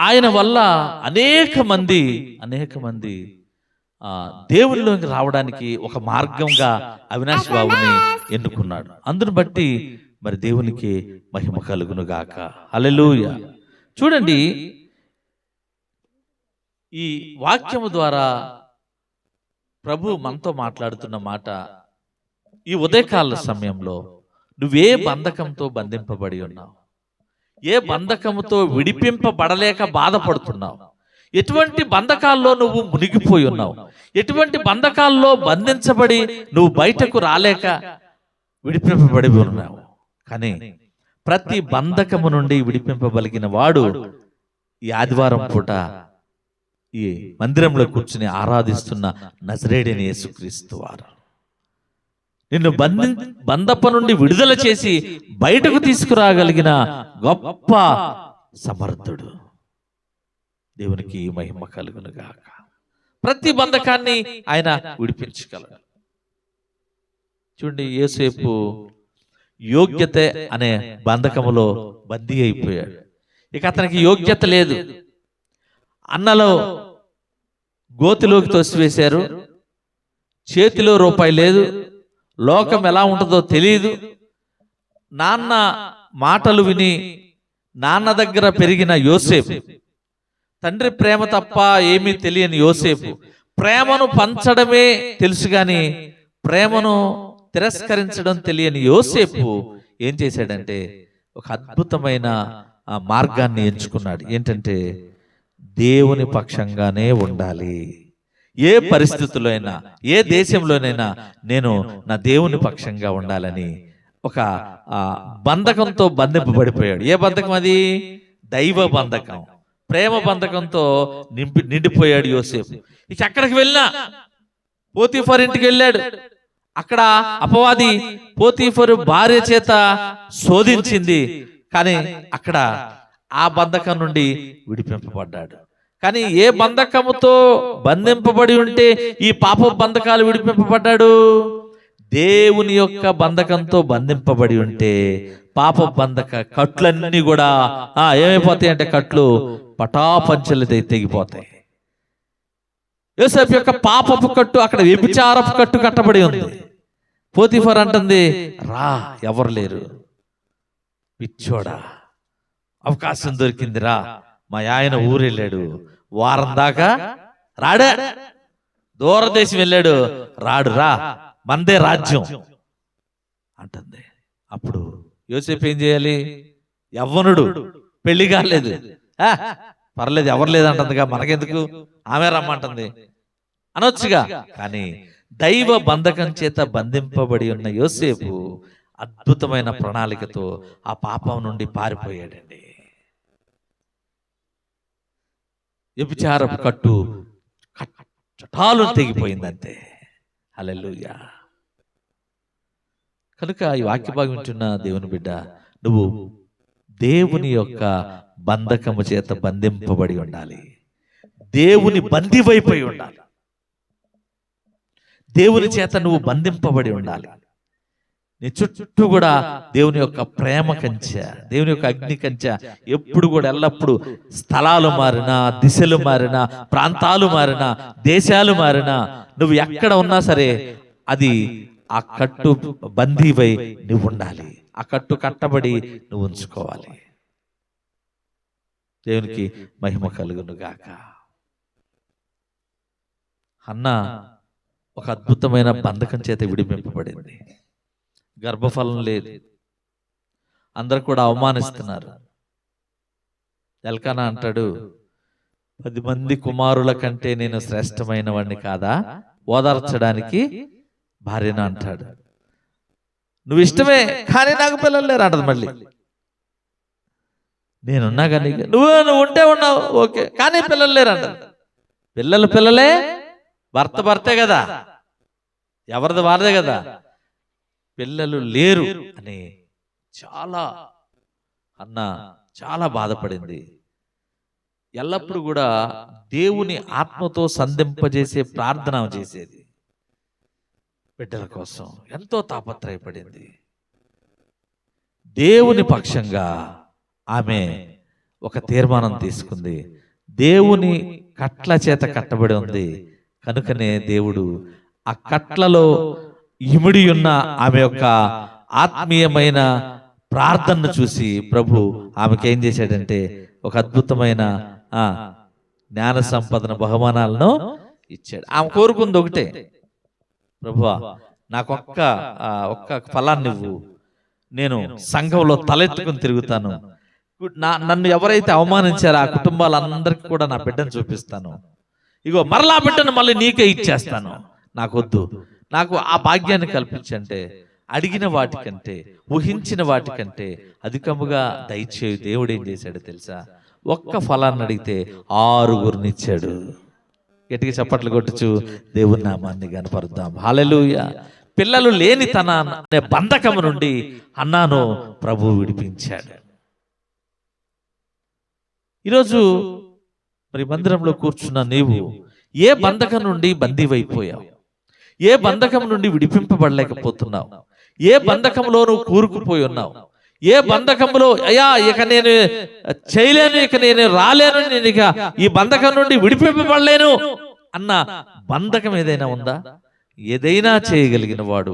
ఆయన వల్ల అనేక మంది దేవుళ్ళలోకి రావడానికి ఒక మార్గంగా అవినాష్ బాబుని ఎన్నుకున్నాడు. అందును బట్టి మరి దేవునికి మహిమ కలుగును గాక. హల్లెలూయా. చూడండి, ఈ వాక్యము ద్వారా ప్రభు మనతో మాట్లాడుతున్న మాట, ఈ ఉదయకాల సమయంలో నువ్వే బంధకంతో బంధింపబడి ఉన్నావు, ఏ బంధకముతో విడిపింపబడలేక బాధపడుతున్నావు, ఎటువంటి బంధకాల్లో నువ్వు మునిగిపోయి ఉన్నావు, ఎటువంటి బంధకాల్లో బంధించబడి నువ్వు బయటకు రాలేక విడిపింపబడి ఉన్నావు. కానీ ప్రతి బంధకము నుండి విడిపింపబలిగిన వాడు ఈ ఆదివారం పూట ఈ మందిరంలో కూర్చుని ఆరాధిస్తున్న నజరేయుడైన యేసుక్రీస్తు వారు నిన్ను బంధపు నుండి విడుదల చేసి బయటకు తీసుకురాగలిగిన గొప్ప సమర్థుడు. దేవునికి మహిమ కలుగును గాక. ప్రతి బంధకాన్ని ఆయన విడిపించగలడు. చూడండి, యోసేపు యోగ్యత అనే బంధకములో బందీ అయిపోయాడు. ఇక అతనికి యోగ్యత లేదు. అన్నలో గోతిలోకి తోసివేశారు, చేతిలో రూపాయి లేదు, లోకం ఎలా ఉంటుందో తెలియదు. నాన్న మాటలు విని నాన్న దగ్గర పెరిగిన యోసేపు, తండ్రి ప్రేమ తప్ప ఏమీ తెలియని యోసేపు, ప్రేమను పంచడమే తెలుసు గాని ప్రేమను తిరస్కరించడం తెలియని యోసేపు ఏం చేశాడంటే ఒక అద్భుతమైన మార్గాన్ని ఎంచుకున్నాడు. ఏంటంటే దేవుని పక్షంగానే ఉండాలి. ఏ పరిస్థితుల్లో అయినా, ఏ దేశంలోనైనా నేను నా దేవుని పక్షంగా ఉండాలని ఒక బంధకంతో బంధింపబడిపోయాడు. ఏ బంధకం అది? దైవ బంధకం, ప్రేమ బంధకంతో నిండిపోయాడు యోసేపు. ఇక అక్కడికి వెళ్ళినా, పోతీఫర్ ఇంటికి వెళ్ళాడు. అక్కడ అపవాది పోతీఫరు భార్య చేత శోధించింది, కానీ అక్కడ ఆ బంధకం నుండి విడిపింపబడ్డాడు. కానీ ఏ బంధకముతో బంధింపబడి ఉంటే ఈ పాప బంధకాలు విడిపింపబడ్డాడు? దేవుని యొక్క బంధకంతో బంధింపబడి ఉంటే పాప బంధక కట్లన్నీ కూడా ఏమైపోతాయి అంటే కట్లు పటాపంచలు తెగిపోతాయి. యోసేపు యొక్క పాపపు కట్టు అక్కడ వ్యభిచారపు కట్టు కట్టబడి ఉంది. పోతీఫర్ అంటుంది, రా, ఎవరు లేరు, పిచ్చోడా, అవకాశం దొరికింది, రా. మా ఆయన ఊరెళ్ళాడు, వారం దాకా రాడా, దూరదేశం వెళ్ళాడు, రాడు, రా, మందే రాజ్యం అంటుంది. అప్పుడు యోసేపు ఏం చేయాలి? యవ్వనుడు, పెళ్లి కాలేదు, పర్లేదు, ఎవరు లేదంటుందిగా, మనకెందుకు, ఆమె రమ్మంటుంది అనొచ్చుగా. కానీ దైవ బంధకం చేత బంధింపబడి ఉన్న యోసేపు అద్భుతమైన ప్రణాళికతో ఆ పాపం నుండి పారిపోయాడండి. వ్యభిచారపు కట్టు చటాలు తెగిపోయిందంతే. హల్లెలూయా. కనుక ఈ వాక్య భాగం వింటున్న దేవుని బిడ్డ, నువ్వు దేవుని యొక్క బంధకము చేత బంధింపబడి ఉండాలి. దేవుని బందీవైపోయి ఉండాలి. దేవుని చేత నువ్వు బంధింపబడి ఉండాలి. నీ చుట్టూ కూడా దేవుని యొక్క ప్రేమ కంచె, దేవుని యొక్క అగ్ని కంచె ఎప్పుడు కూడా ఎల్లప్పుడూ స్థలాలు మారినా, దిశలు మారినా, ప్రాంతాలు మారినా, దేశాలు మారినా, నువ్వు ఎక్కడ ఉన్నా సరే అది ఆ కట్టు బందీవై నువ్వు ఉండాలి. ఆ కట్టు కట్టబడి నువ్వు ఉంచుకోవాలి. దేవునికి మహిమ కలుగును గాక. హన్నా ఒక అద్భుతమైన బంధకం చేత విడిపింపబడింది. గర్భఫలం లేదు, అందరు కూడా అవమానిస్తున్నారు. ఎల్కానా అంటాడు, 10 మంది కుమారుల కంటే నేను శ్రేష్టమైన వాడిని కాదా, ఓదార్చడానికి భార్యను అంటాడు. నువ్వు ఇష్టమే కానీ నాకు పిల్లలు లేరు అంటది. మళ్ళీ నేనున్నా కానీ నువ్వు ఉంటే ఉన్నావు ఓకే, కానీ పిల్లలు లేరు అంటది. పిల్లలే, భర్తే కదా, ఎవరిది వారిదే కదా, పిల్లలు లేరు అని చాలా బాధపడింది. ఎల్లప్పుడూ కూడా దేవుని ఆత్మతో సంధింపజేసే ప్రార్థన చేసేది. బిడ్డల కోసం ఎంతో తాపత్రయపడింది. దేవుని పక్షంగా ఆమె ఒక తీర్మానం తీసుకుంది. దేవుని కట్ల చేత కట్టబడి ఉంది కనుకనే దేవుడు ఆ కట్లలో ఇమిడి ఉన్న ఆమె యొక్క ఆత్మీయమైన ప్రార్థనను చూసి ప్రభు ఆమెకి ఏం చేశాడంటే ఒక అద్భుతమైన జ్ఞాన సంపదన బహుమానాలను ఇచ్చాడు. ఆమె కోరుకుంది ఒకటే, ప్రభువా నాకు ఒక్క ఫలాన్ని ఇవ్వు, నేను సంఘంలో తలెత్తుకుని తిరుగుతాను, నన్ను ఎవరైతే అవమానించారో ఆ కుటుంబాలందరికీ కూడా నా బిడ్డను చూపిస్తాను, ఇగో మరలా బిడ్డను మళ్ళీ నీకే ఇచ్చేస్తాను, నాకొద్దు, నాకు ఆ భాగ్యాన్ని కల్పించంటే అడిగిన వాటికంటే ఊహించిన వాటికంటే అధికముగా దయచేయు దేవుడు ఏం చేశాడు తెలుసా? ఒక్క ఫలాన్ని అడిగితే 6గురినిచ్చాడు. గట్టిగా చప్పట్లు కొట్టుచు దేవుని నామాన్ని కనపరుద్దాం. హల్లెలూయా. పిల్లలు లేని తన అనే బంధకము నుండి హన్నాను ప్రభువు విడిపించాడు. ఈరోజు మరి మందిరంలో కూర్చున్న నీవు ఏ బంధకం నుండి బందీవైపోయావు? ఏ బంధకం నుండి విడిపింపబడలేకపోతున్నావు? ఏ బంధకంలో నువ్వు కూరుకుపోయి ఉన్నావు? ఏ బంధకంలో అయ్యా ఇక నేను చేయలేను, ఇక నేను రాలేను, నేను ఇక ఈ బంధకం నుండి విడిపింపబడలేను అన్న బంధకం ఏదైనా ఉందా? ఏదైనా చేయగలిగిన వాడు,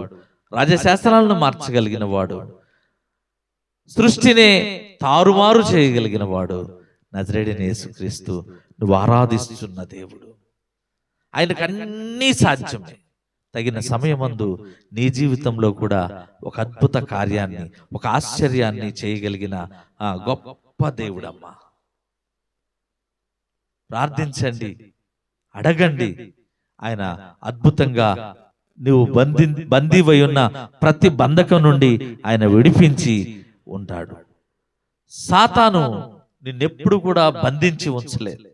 రాజశాస్త్రాలను మార్చగలిగిన వాడు, సృష్టిని తారుమారు చేయగలిగిన వాడు నజరేయుడైన యేసుక్రీస్తు. నువ్వు ఆరాధిస్తున్న దేవుడు, ఆయనకు అన్నీ సాధ్యమే. తగిన సమయమందు నీ జీవితంలో కూడా ఒక అద్భుత కార్యాన్ని, ఒక ఆశ్చర్యాన్ని చేయగలిగిన ఆ గొప్ప దేవుడమ్మా. ప్రార్థించండి, అడగండి. ఆయన అద్భుతంగా నువ్వు బందీవై ఉన్న ప్రతి బంధకం నుండి ఆయన విడిపించి ఉంటాడు. సాతాను నిన్నెప్పుడు కూడా బంధించి ఉంచలేదు.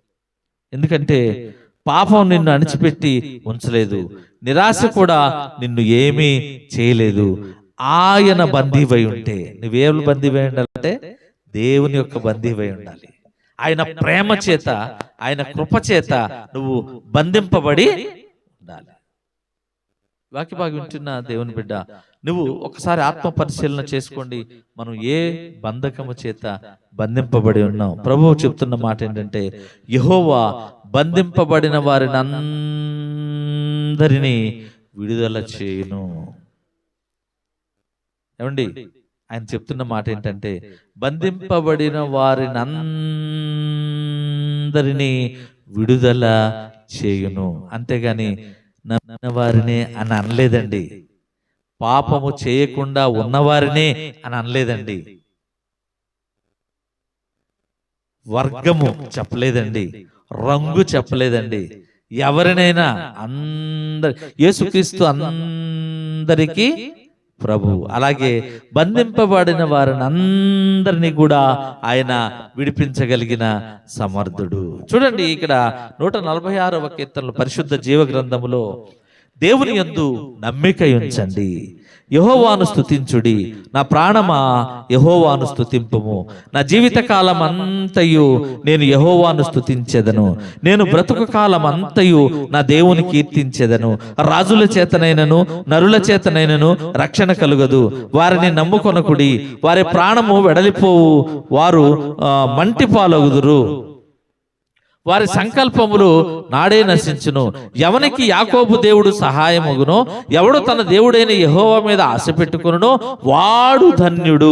ఎందుకంటే పాపం నిన్ను అణిచిపెట్టి ఉంచలేదు, నిరాశ కూడా నిన్ను ఏమీ చేయలేదు. ఆయన బందీవై ఉంటే నువ్వేళ్ళు బందీవై ఉండాలంటే దేవుని యొక్క బందీవై ఉండాలి. ఆయన ప్రేమ చేత, ఆయన కృప చేత నువ్వు బంధింపబడి ఉండాలి. వాక్యభాగం వింటున్న దేవుని బిడ్డ, నువ్వు ఒకసారి ఆత్మ పరిశీలన చేసుకోండి. మనం ఏ బంధకము చేత బంధింపబడి ఉన్నాం? ప్రభువు చెప్తున్న మాట ఏంటంటే, యెహోవా బంధింపబడిన వారిని అందరినీ విడుదల చేయును. ఏమండి, ఆయన చెప్తున్న మాట ఏంటంటే, బంధింపబడిన వారిని అందరినీ విడుదల చేయును. అంతేగాని నమ్మిన వారినే అని అనలేదండి. పాపము చేయకుండా ఉన్నవారినే అని అనలేదండి. వర్గము చెప్పలేదండి, రంగు చెప్పలేదండి. ఎవరినైనా యేసుక్రీస్తు అందరికీ ప్రభు. అలాగే బంధింపబడిన వారిని అందరినీ కూడా ఆయన విడిపించగలిగిన సమర్థుడు. చూడండి, ఇక్కడ 146వ కీర్తనలో పరిశుద్ధ జీవ గ్రంథములో, దేవుని యందు నమ్మిక ఉంచండి, యెహోవాను స్తుతించుడి, నా ప్రాణమా యెహోవాను స్తుతింపుము, నా జీవిత కాలం అంతయు నేను యెహోవాను స్తుతించెదను, నేను బ్రతుకు కాలం అంతయు నా దేవుని కీర్తించెదను. రాజుల చేతనైనను నరుల చేతనైనను రక్షణ కలుగదు, వారిని నమ్ముకొనకుడి, వారి ప్రాణము వెడలిపోవు, వారు మంటి పాలగుదురు, వారి సంకల్పములు నాడే నశించును. ఎవనికి యాకోబు దేవుడు సహాయమగునో, ఎవడు తన దేవుడైన యెహోవా మీద ఆశ పెట్టుకొనునో వాడు ధన్యుడు.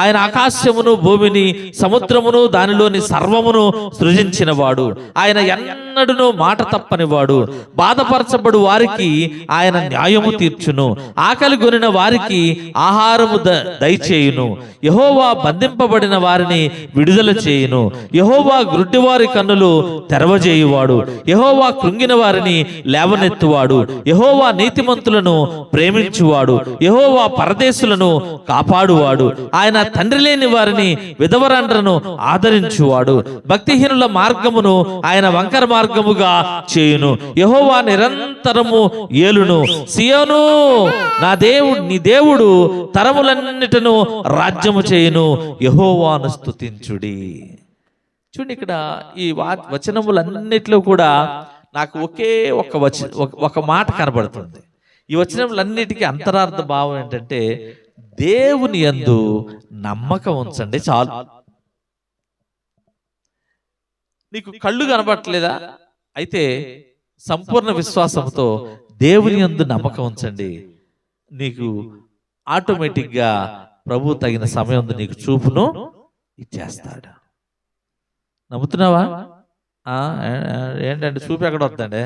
ఆయన ఆకాశమును భూమిని సముద్రమును దానిలోని సర్వమును సృజించిన వాడు. ఆయన ఎన్నడూను మాట తప్పని వాడు. బాధపరచబడు వారికి ఆయన న్యాయము తీర్చును, ఆకలి కొనిన వారికి ఆహారము దయచేయును. యెహోవా బంధింపబడిన వారిని విడుదల చేయును. యెహోవా గ్రుడ్డివారి కన్నులు తెరవజేయువాడు. యెహోవా కృంగిన వారిని లేవనెత్తువాడు. యెహోవా నీతిమంతులను ప్రేమించువాడు. యెహోవా పరదేశులను కాపాడువాడు. ఆయన తండ్రి లేని వారిని విధవరండ్రను ఆదరించువాడు. భక్తిహీనుల మార్గమును ఆయన వంకర మార్గముగా చేయును. యెహోవా నిరంతరము ఏలును. సియోను నా దేవుడు, నీ దేవుడు తరములన్నిటను రాజ్యము చేయును. యెహోవాను స్తుతించుడి. చూడండి, ఇక్కడ ఈ వచనములన్నిట్లో కూడా నాకు ఒకే ఒక మాట కనబడుతుంది. ఈ వచనములన్నిటికీ అంతరార్థ భావం ఏంటంటే, దేవుని యందు నమ్మకం ఉంచండి చాలు. నీకు కళ్ళు కనబడట్లేదా? అయితే సంపూర్ణ విశ్వాసంతో దేవుని యందు నమ్మకం ఉంచండి. నీకు ఆటోమేటిక్గా ప్రభు తగిన సమయం నీకు చూపును ఇచ్చేస్తాడు. నమ్ముతున్నావా? ఏంటంటే చూపు ఎక్కడ వద్దండి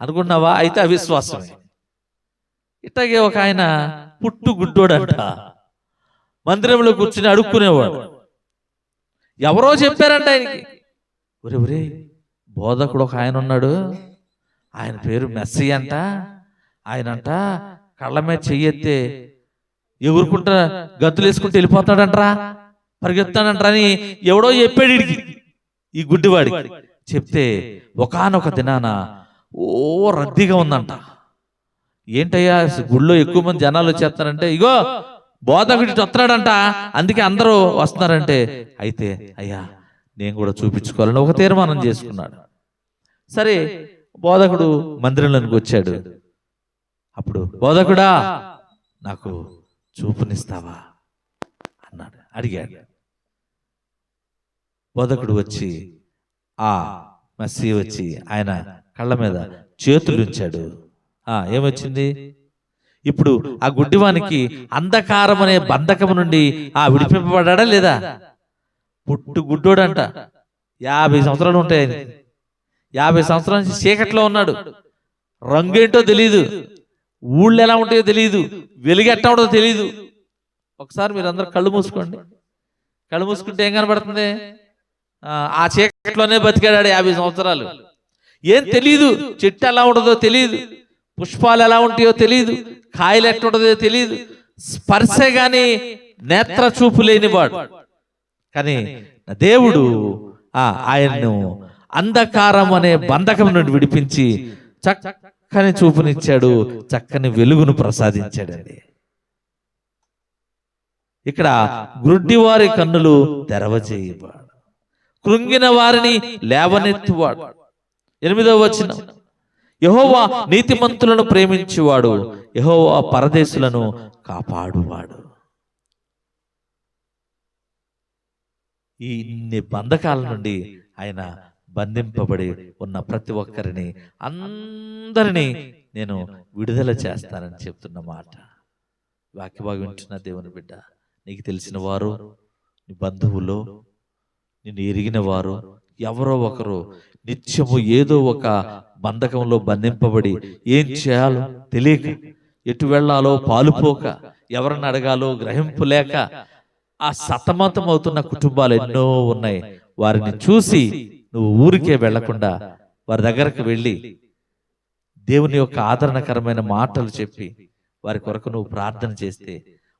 అనుకున్నావా? అయితే అవిశ్వాసమే. ఇట్లాగే ఒక ఆయన పుట్టు గుడ్డోడంట, మందిరంలో కూర్చుని అడుక్కునేవాడు. ఎవరో చెప్పారంట ఆయనకి, ఒరే ఒరే బోధకుడు ఒక ఆయన ఉన్నాడు, ఆయన పేరు మెస్సీ అంట, ఆయనంట కళ్ళ మీద చెయ్యెత్తే ఎగురుకుంటా గద్దులు వేసుకుంటూ వెళ్ళిపోతాడంట్రా, పరిగెత్తాడంట్రా అని ఎవడో చెప్పాడు వీడికి, ఈ గుడ్డివాడికి. చెప్తే ఒకానొక దినాన రద్దీగా ఉందంట. ఏంటయ్యా గుళ్ళో ఎక్కువ మంది జనాలు వచ్చేస్తారంటే, ఇగో బోధకుడి వస్తున్నాడంట, అందుకే అందరూ వస్తున్నారంటే, అయితే అయ్యా నేను కూడా చూపించుకోవాలని ఒక తీర్మానం చేసుకున్నాడు. సరే బోధకుడు మందిరంలోనికి వచ్చాడు. అప్పుడు బోధకుడా నాకు చూపునిస్తావా అన్నాడు, అడిగాడు. బోధకుడు వచ్చి మెస్సీ వచ్చి ఆయన కళ్ళ మీద చేతులు ఉంచాడు. ఏమొచ్చింది? ఇప్పుడు ఆ గుడ్డివానికి అంధకారం అనే బంధకము నుండి విడిపింపబడ్డా లేదా? పుట్టు గుడ్డోడంట, 50 సంవత్సరాలు ఉంటాయి. 50 సంవత్సరాల నుంచి చీకట్లో ఉన్నాడు. రంగేంటో తెలియదు, ఊళ్ళు ఎలా ఉంటాయో తెలియదు, వెలుగు ఎట్టా ఉంటుందో తెలియదు. ఒకసారి మీరు అందరు కళ్ళు మూసుకోండి. కళ్ళు మూసుకుంటే ఏం కనబడుతుంది? ఆ చీకట్లోనే బతికాడు 50 సంవత్సరాలు. ఏం తెలియదు, చెట్టు ఎలా ఉంటుందో తెలియదు, పుష్పాలు ఎలా ఉంటాయో తెలియదు, కాయలు ఎట్టుంటుందో తెలియదు, స్పర్శ గాని నేత్ర చూపు లేనివాడు. కానీ దేవుడు ఆయన్ను అంధకారం అనే బంధకం నుండి విడిపించి చక్కని చూపునిచ్చాడు, చక్కని వెలుగును ప్రసాదించాడండి. ఇక్కడ గుడ్డివారి కన్నులు తెరవజేయవాడు, కృంగిన వారిని లేవనెత్తువాడు. 8వ వచనం, యెహోవా నీతిమంతులను ప్రేమించువాడు, యెహోవా పరదేశులను కాపాడువాడు. ఈ ఇన్ని బంధకాల నుండి ఆయన బంధింపబడి ఉన్న ప్రతి ఒక్కరిని అందరినీ నేను విడుదల చేస్తానని చెప్తున్న మాట. వాక్యభాగం వింటున్న దేవుని బిడ్డ, నీకు తెలిసిన వారు, నీ బంధువులు, నిన్ను ఎరిగిన వారు ఎవరో ఒకరు నిత్యము ఏదో ఒక బంధకంలో బంధింపబడి ఏం చేయాలో తెలియక, ఎటు వెళ్లాలో పాలుపోక, ఎవరిని అడగాలో గ్రహింపు లేక సతమతం అవుతున్న కుటుంబాలు ఎన్నో ఉన్నాయి. వారిని చూసి నువ్వు ఊరికే వెళ్లకుండా వారి దగ్గరకు వెళ్ళి దేవుని యొక్క ఆదరణకరమైన మాటలు చెప్పి వారి కొరకు నువ్వు ప్రార్థన చేస్తే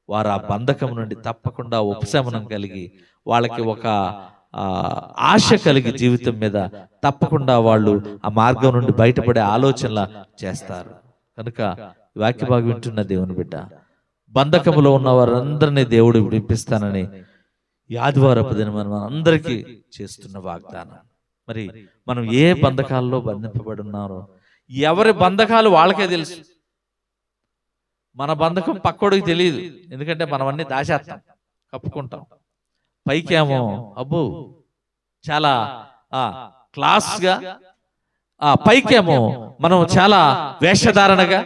వారు ఆ బంధకం నుండి తప్పకుండా ఉపశమనం కలిగి వాళ్ళకి ఒక ఆశ కలిగి జీవితం మీద తప్పకుండా వాళ్ళు ఆ మార్గం నుండి బయటపడే ఆలోచనలు చేస్తారు. కనుక వాక్య భాగం వింటున్న దేవుని బిడ్డ, బంధకములో ఉన్న వారందరినీ దేవుడు విడిపిస్తానని ఈ ఆదివారపు దినం మనం అందరికీ చేస్తున్న వాగ్దానం. మరి మనం ఏ బంధకాల్లో బంధింపబడి ఉన్నారో ఎవరి బంధకాలు వాళ్ళకే తెలుసు. మన బంధకం పక్కోడికి తెలియదు, ఎందుకంటే మనం అన్ని దాచేస్తాం, కప్పుకుంటాం. పైకేమో అబ్బో చాలా క్లాస్గా, పైకేమో మనం చాలా వేషధారణగా,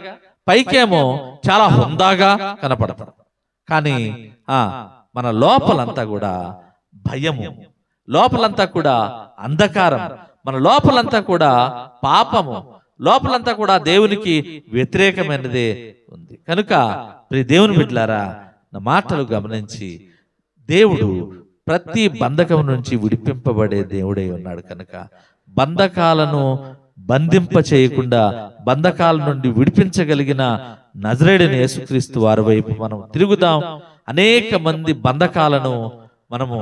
పైకేమో చాలా హుందాగా కనపడతాం. కానీ మన లోపలంతా కూడా భయము, లోపలంతా కూడా అంధకారం, మన లోపలంతా కూడా పాపము, లోపలంతా కూడా దేవునికి వ్యతిరేకమైనదే ఉంది. కనుక ప్రియ దేవుని బిడ్డలారా, నా మాటలు గమనించి, దేవుడు ప్రతి బంధకం నుంచి విడిపింపబడే దేవుడై ఉన్నాడు. కనుక బంధకాలను బంధింప చేయకుండా బంధకాల నుండి విడిపించగలిగిన నజరేయుడైన యేసుక్రీస్తు వారి వైపు మనం తిరుగుదాం. అనేక మంది బంధకాలను మనము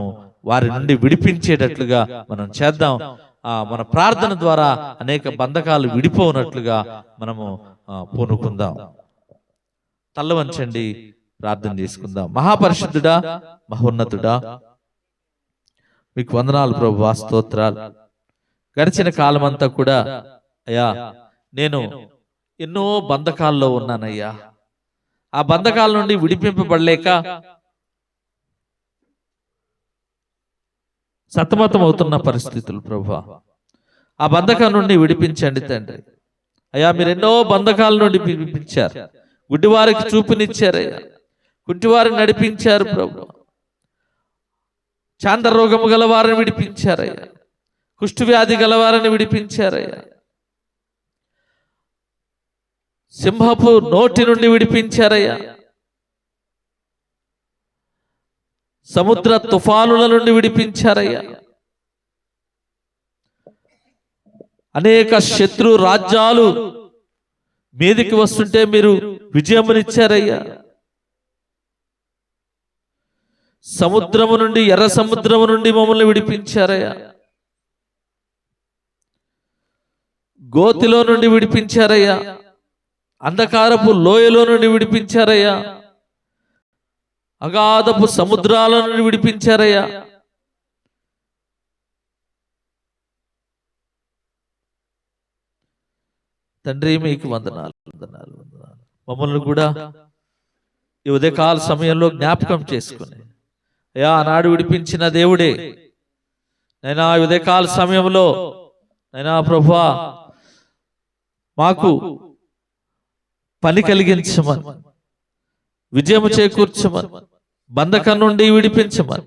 వారి నుండి విడిపించేటట్లుగా మనం చేద్దాం. మన ప్రార్థన ద్వారా అనేక బంధకాలు విడిపోనట్లుగా మనము పూనుకుందాం. తల్ల వంచండి, ప్రార్థన చేసుకుందాం. మహాపరిశుద్ధుడా, మహోన్నతుడా, మీకు వందనాలు ప్రభువా, స్తోత్రాలు. గడిచిన కాలం అంతా కూడా అయ్యా నేను ఎన్నో బంధకాల్లో ఉన్నానయ్యా. ఆ బంధకాల నుండి విడిపింపబడలేక సతమతం అవుతున్న పరిస్థితులు ప్రభువా, ఆ బంధకం నుండి విడిపించండి తండ్రి. అయ్యా, మీరు ఎన్నో బంధకాల నుండి విడిపించారు. గుడ్డివారికి చూపునిచ్చారయ్యా, కుంటివారిని నడిపించారు ప్రభు. చాంద్ర రోగము గలవారిని విడిపించారయ్యా, కుష్ఠవ్యాధి గలవారిని విడిపించారయ్యా, సింహపు నోటి నుండి విడిపించారయ్యా, సముద్ర తుఫానుల నుండి విడిపించారయ్యా, అనేక శత్రు రాజ్యాలు మీదికి వస్తుంటే మీరు విజయమునిచ్చారయ్యా. సముద్రము నుండి, ఎర్ర సముద్రము నుండి మమ్మల్ని విడిపించారయ్యా, గోతిలో నుండి విడిపించారయ్యా, అంధకారపు లోయలో నుండి విడిపించారయ్యా, అగాధపు సముద్రాల నుండి విడిపించారయ్యా. తండ్రి, మీకు వందనాలు వందనాలు వందనాలు. మమ్మల్ని కూడా ఈ ఉదయకాల సమయంలో జ్ఞాపకం చేసుకుని, అయ్యా, ఆనాడు విడిపించిన దేవుడే నైనా ఈ ఉదయకాల సమయంలో నైనా ప్రభువా మాకు పని కలిగించమని, విజయము చేకూర్చమని, బంధకం నుండి విడిపించమని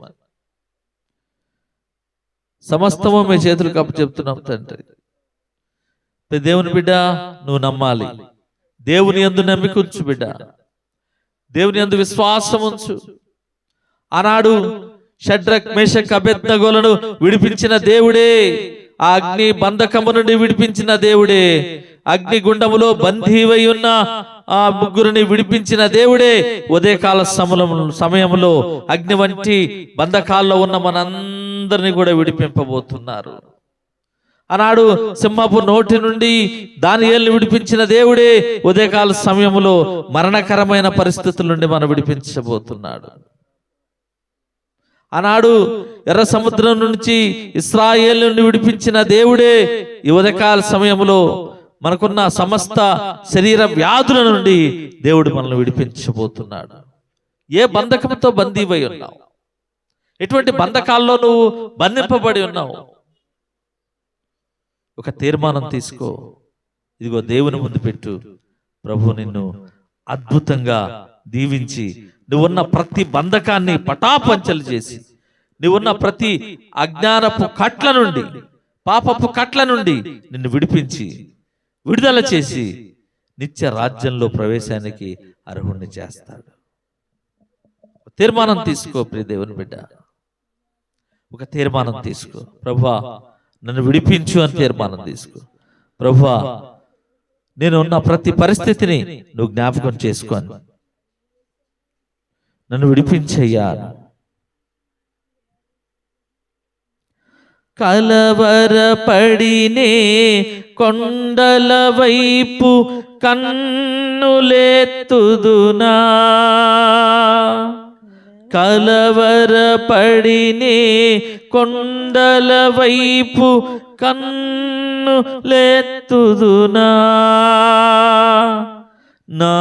సమస్తము మీ చేతులకు అప్పచెప్తున్నాం తండ్రి. దేవుని బిడ్డ, నువ్వు నమ్మాలి. దేవుని యందు నమ్మిక ఉంచు బిడ్డ, దేవుని యందు విశ్వాసం ఉంచు. ఆనాడు షడ్రక్, మేషక్, అబేద్నెగోలను విడిపించిన దేవుడే, ఆ అగ్ని బంధకము నుండి విడిపించిన దేవుడే, అగ్నిగుండములో బందీవై ఉన్న ఆ ముగ్గురిని విడిపించిన దేవుడే ఉదయకాల సమయంలో అగ్ని వంటి బంధకాల్లో ఉన్న మనందరినీ కూడా విడిపింపబోతున్నారు. ఆనాడు సింహపు నోటి నుండి దానియేలును విడిపించిన దేవుడే ఉదయకాల సమయంలో మరణకరమైన పరిస్థితుల నుండి మనం విడిపించబోతున్నాడు. ఆనాడు ఎర్ర సముద్రం నుంచి ఇశ్రాయేలును విడిపించిన దేవుడే ఈ ఉదయకాల సమయంలో మనకున్న సమస్త శరీర వ్యాధుల నుండి దేవుడు మనల్ని విడిపించబోతున్నాడు. ఏ బంధకంతో బందీవై ఉన్నావు? ఎటువంటి బంధకాల్లో నువ్వు బంధింపబడి ఉన్నావు? ఒక తీర్మానం తీసుకో. ఇదిగో దేవుని ముందు పెట్టు. ప్రభు నిన్ను అద్భుతంగా దీవించి నువ్వున్న ప్రతి బంధకాన్ని పటాపంచలు చేసి, నువ్వున్న ప్రతి అజ్ఞానపు కట్ల నుండి, పాపపు కట్ల నుండి నిన్ను విడిపించి విడుదల చేసి నిత్య రాజ్యంలో ప్రవేశానికి అర్హుణ్ణి చేస్తాడు. తీర్మానం తీసుకో ప్రియ దేవుని బిడ్డ, ఒక తీర్మానం తీసుకో. ప్రభువా నన్ను విడిపించు అని తీర్మానం తీసుకో. ప్రభువా నేను ఉన్న ప్రతి పరిస్థితిని నువ్వు జ్ఞాపకం చేసుకోను, నన్ను విడిపించయ్యా. కలవరపడినే కొండల వైపు కన్నులెత్తుదునా, కలవరపడినే కొండల వైపు కన్నులెత్తుదునా, నా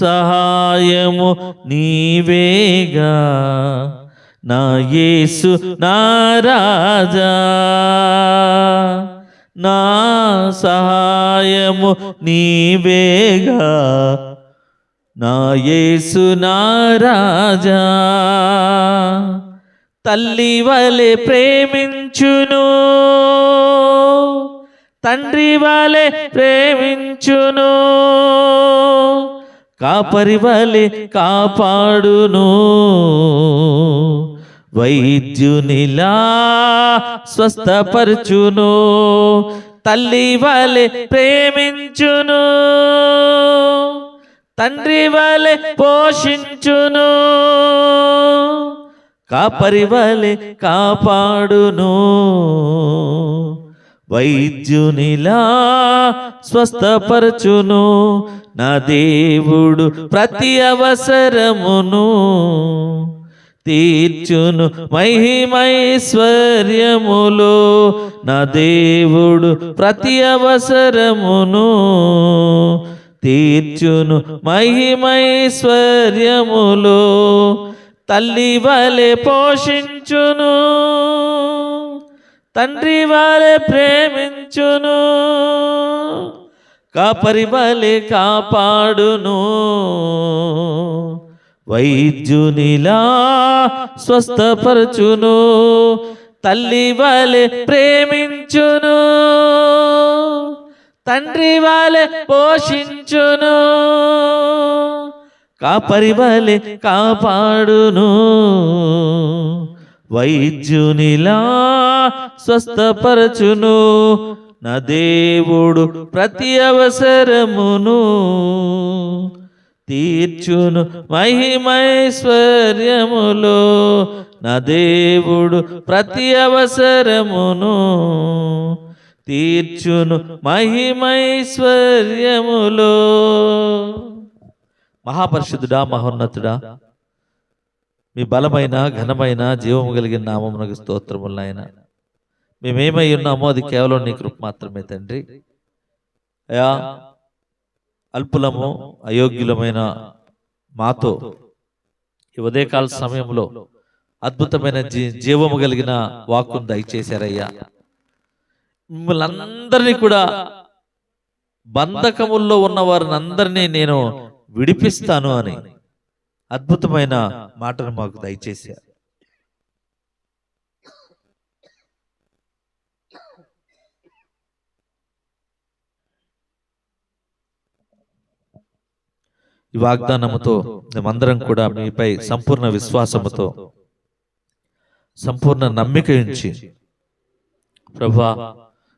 సహాయము నీవేగా, నా యేసు నా రాజా, నా సహాయము నీవేగా, నా యేసు నా రాజా. తల్లి వలె ప్రేమించును, తండ్రి వలె ప్రేమించును, కాపరి వలె కాపాడును, వైద్యునిలా స్వస్థపరచును. తల్లి వలె ప్రేమించును, తండ్రి వలె పోషించును, కాపరి వలె కాపాడును, వైద్యునిలా స్వస్థపరచును. నా దేవుడు ప్రతి అవసరమును తీర్చును మహిమైశ్వర్యములో, నా దేవుడు ప్రతి అవసరమును తీర్చును మహిమైశ్వర్యములో. తల్లి వలె పోషించును, తండ్రి వలె ప్రేమించును, కాపరి వలె కాపాడును, వైద్యునిలా స్వస్థపరచును. తల్లి వలె ప్రేమించును, తండ్రి వలె పోషించును, కాపరి వలె కాపాడును, వైద్యునిలా స్వస్థపరచును. నా దేవుడు ప్రతి అవసరమును తీర్చును మహిమైశ్వర్యములో. నా దేవుడు ప్రతి అవసరమును తీర్చును మహిమైశ్వర్యములో. మహాపరిశుద్ధుడా, మహోన్నతుడా, మీ బలమైన ఘనమైన జీవము కలిగిన నామమునకు స్తోత్రములు నాయన. మేమేమై ఉన్నామో అది కేవలం నీ కృప మాత్రమే తండ్రి. అయా, అల్పులము అయోగ్యులమైన మాతో ఈ ఉదయకాల సమయంలో అద్భుతమైన జీవము కలిగిన వాక్కును దయచేశారయ్యా. మిమ్మల్ని అందరినీ కూడా, బంధకముల్లో ఉన్న వారిని అందరినీ నేను విడిపిస్తాను అని అద్భుతమైన మాటను మాకు దయచేశారు. ఈ వాగ్దానముతో మేమందరం కూడా మీపై సంపూర్ణ విశ్వాసముతో, సంపూర్ణ నమ్మిక ఉంచి ప్రభువా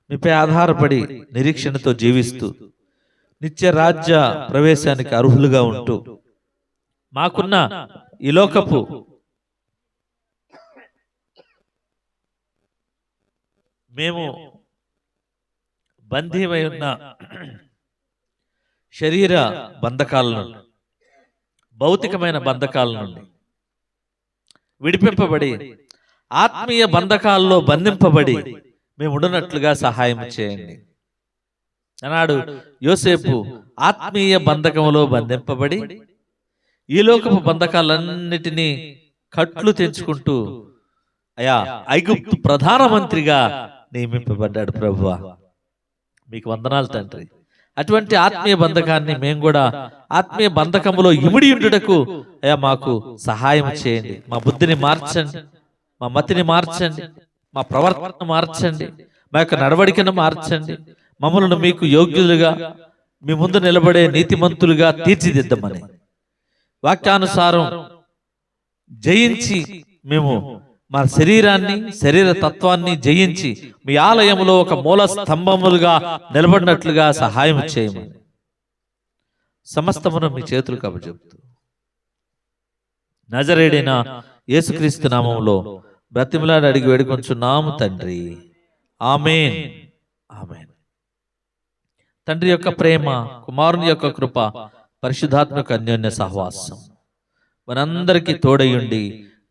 మీపై ఆధారపడి నిరీక్షణతో జీవిస్తూ నిత్య రాజ్య ప్రవేశానికి అర్హులుగా ఉంటూ మాకున్న ఈ లోకపు మేము బంధీమై ఉన్న శరీర బంధకాల నుండి, భౌతికమైన బంధకాల నుండి విడిపింపబడి ఆత్మీయ బంధకాల్లో బంధింపబడి మేము ఉండునట్లుగా సహాయం చేయండి. అన్నాడు యోసేపు ఆత్మీయ బంధకములో బంధింపబడి ఈ లోకపు బంధకాలన్నిటినీ కట్లు తెంచుకుంటూ అయా ఐగుప్తు ప్రధానమంత్రిగా నియమింపబడ్డాడు. ప్రభువా మీకు వందనాలు తండ్రి. అటువంటి ఆత్మీయ బంధకాన్ని మేము కూడా ఆత్మీయ బంధకములో ఇమిడి ఉండుటకు అయా మాకు సహాయం చేయండి. మా బుద్ధిని మార్చండి, మా మతిని మార్చండి, మా ప్రవర్తన మార్చండి, మా యొక్క నడవడికను మార్చండి. మమ్మల్ని మీకు యోగ్యులుగా మీ ముందు నిలబడే నీతిమంతులుగా తీర్చిదిద్దమని వాక్యానుసారం జయించి మేము మా శరీరాన్ని, శరీర తత్వాన్ని జయించి మీ ఆలయంలో ఒక మూల స్తంభములుగా నిలబడినట్లుగా సహాయం చేయమని సమస్తమును మీ చేతులకు అప్పచెప్తూ నజరేయుడైన యేసుక్రీస్తు నామములో బ్రతిమలాడి అడిగి వేడుకొంచున్నాము తండ్రి. ఆమేన్, ఆమేన్. తండ్రి యొక్క ప్రేమ, కుమారుని యొక్క కృప, పరిశుద్ధాత్మక అన్యోన్య సహవాసం మనందరికీ తోడయుండి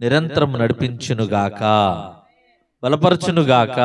నిరంతరం నడిపించునుగాక, బలపరచునుగాక.